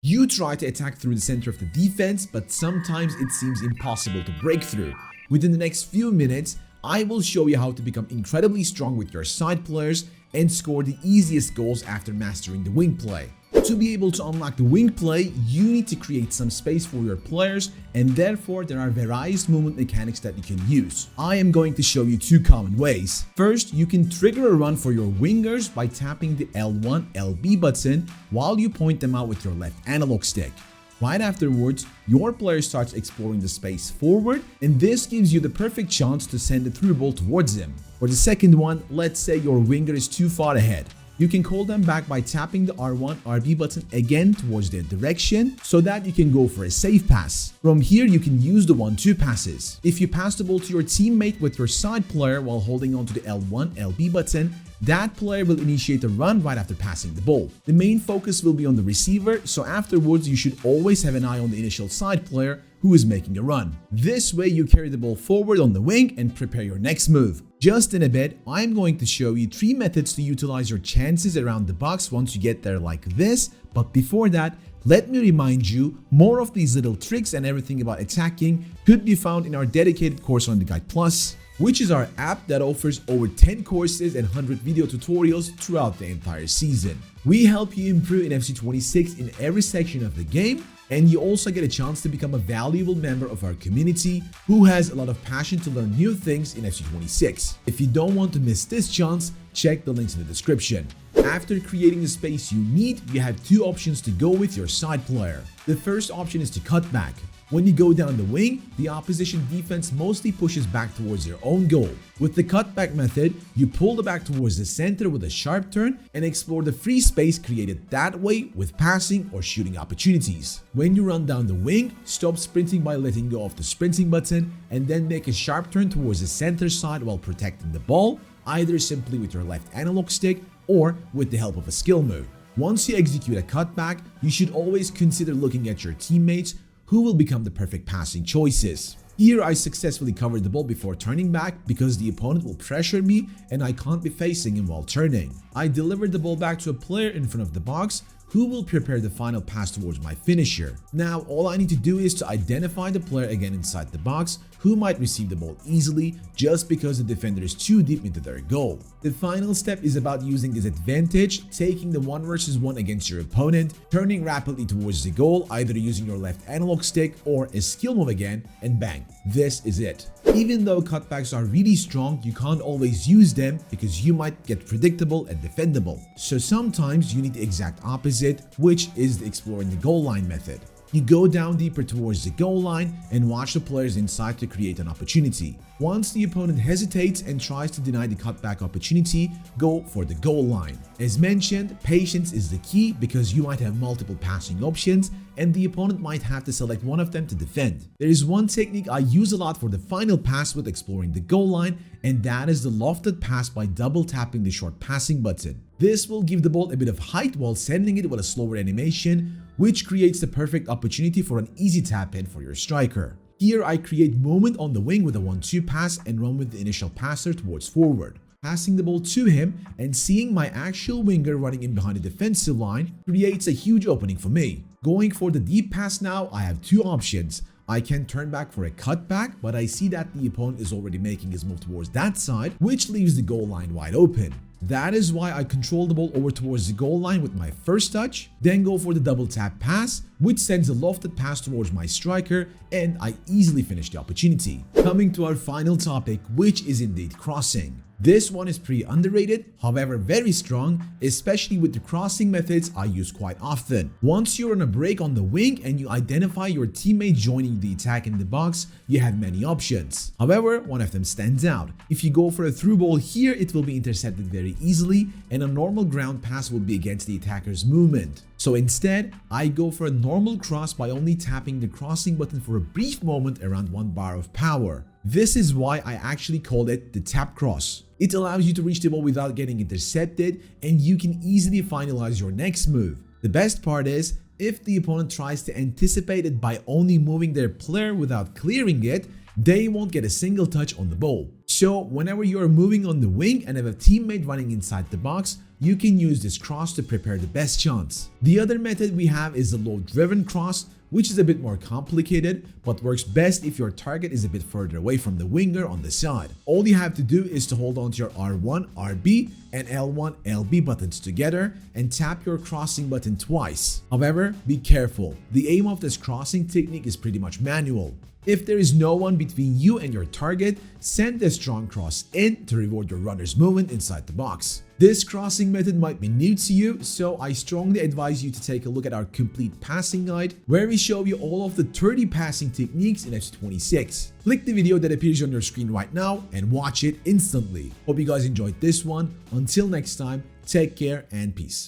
You try to attack through the center of the defense, but sometimes it seems impossible to break through. Within the next few minutes, I will show you how to become incredibly strong with your side players and score the easiest goals after mastering the wing play. To be able to unlock the wing play, you need to create some space for your players, and therefore there are various movement mechanics that you can use. I am going to show you two common ways. First, you can trigger a run for your wingers by tapping the L1, LB button while you point them out with your left analog stick. Right afterwards, your player starts exploring the space forward, and this gives you the perfect chance to send a through ball towards them. For the second one, let's say your winger is too far ahead. You can call them back by tapping the R1, RB button again towards their direction so that you can go for a safe pass. From here, you can use the 1-2 passes. If you pass the ball to your teammate with your side player while holding onto the L1, LB button, that player will initiate a run right after passing the ball. The main focus will be on the receiver, so afterwards you should always have an eye on the initial side player who is making a run. This way you carry the ball forward on the wing and prepare your next move. Just in a bit, I'm going to show you 3 methods to utilize your chances around the box once you get there like this, but before that, let me remind you, more of these little tricks and everything about attacking could be found in our dedicated course on the Guide Plus, which is our app that offers over 10 courses and 100 video tutorials throughout the entire season. We help you improve in FC 26 in every section of the game, and you also get a chance to become a valuable member of our community who has a lot of passion to learn new things in FC 26. If you don't want to miss this chance, check the links in the description. After creating the space you need, you have 2 options to go with your side player. The first option is to cut back. When you go down the wing, the opposition defense mostly pushes back towards their own goal. With the cutback method, you pull the back towards the center with a sharp turn and explore the free space created that way with passing or shooting opportunities. When you run down the wing, stop sprinting by letting go of the sprinting button and then make a sharp turn towards the center side while protecting the ball, either simply with your left analog stick or with the help of a skill move. Once you execute a cutback, you should always consider looking at your teammates who will become the perfect passing choices. Here I successfully covered the ball before turning back because the opponent will pressure me and I can't be facing him while turning. I delivered the ball back to a player in front of the box who will prepare the final pass towards my finisher. Now all I need to do is to identify the player again inside the box who might receive the ball easily just because the defender is too deep into their goal. The final step is about using this advantage, taking the 1 versus 1 against your opponent, turning rapidly towards the goal, either using your left analog stick or a skill move again, and bang, this is it. Even though cutbacks are really strong, you can't always use them because you might get predictable and defendable. So sometimes you need the exact opposite, which is the exploring the goal line method. You go down deeper towards the goal line and watch the players inside to create an opportunity. Once the opponent hesitates and tries to deny the cutback opportunity, go for the goal line. As mentioned, patience is the key because you might have multiple passing options and the opponent might have to select one of them to defend. There is one technique I use a lot for the final pass with exploring the goal line, and that is the lofted pass by double tapping the short passing button. This will give the ball a bit of height while sending it with a slower animation, which creates the perfect opportunity for an easy tap in for your striker. Here I create movement on the wing with a 1-2 pass and run with the initial passer towards forward. Passing the ball to him and seeing my actual winger running in behind the defensive line creates a huge opening for me. Going for the deep pass now, I have 2 options. I can turn back for a cutback, but I see that the opponent is already making his move towards that side, which leaves the goal line wide open. That is why I control the ball over towards the goal line with my first touch, then go for the double tap pass, which sends a lofted pass towards my striker, and I easily finish the opportunity. Coming to our final topic, which is indeed crossing. This one is pretty underrated, however very strong, especially with the crossing methods I use quite often. Once you're on a break on the wing and you identify your teammate joining the attack in the box, you have many options. However, one of them stands out. If you go for a through ball here, it will be intercepted very easily and a normal ground pass will be against the attacker's movement. So instead, I go for a normal cross by only tapping the crossing button for a brief moment around 1 bar of power. This is why I actually call it the tap cross. It allows you to reach the ball without getting intercepted and you can easily finalize your next move. The best part is, if the opponent tries to anticipate it by only moving their player without clearing it, they won't get a single touch on the ball. So whenever you are moving on the wing and have a teammate running inside the box, you can use this cross to prepare the best chance. The other method we have is the low driven cross, which is a bit more complicated but works best if your target is a bit further away from the winger on the side. All you have to do is to hold on to your R1, RB and L1, LB buttons together and tap your crossing button twice. However, be careful, the aim of this crossing technique is pretty much manual. If there is no one between you and your target, send a strong cross in to reward your runner's movement inside the box. This crossing method might be new to you, so I strongly advise you to take a look at our complete passing guide, where we show you all of the 30 passing techniques in FC26. Click the video that appears on your screen right now and watch it instantly. Hope you guys enjoyed this one. Until next time, take care and peace.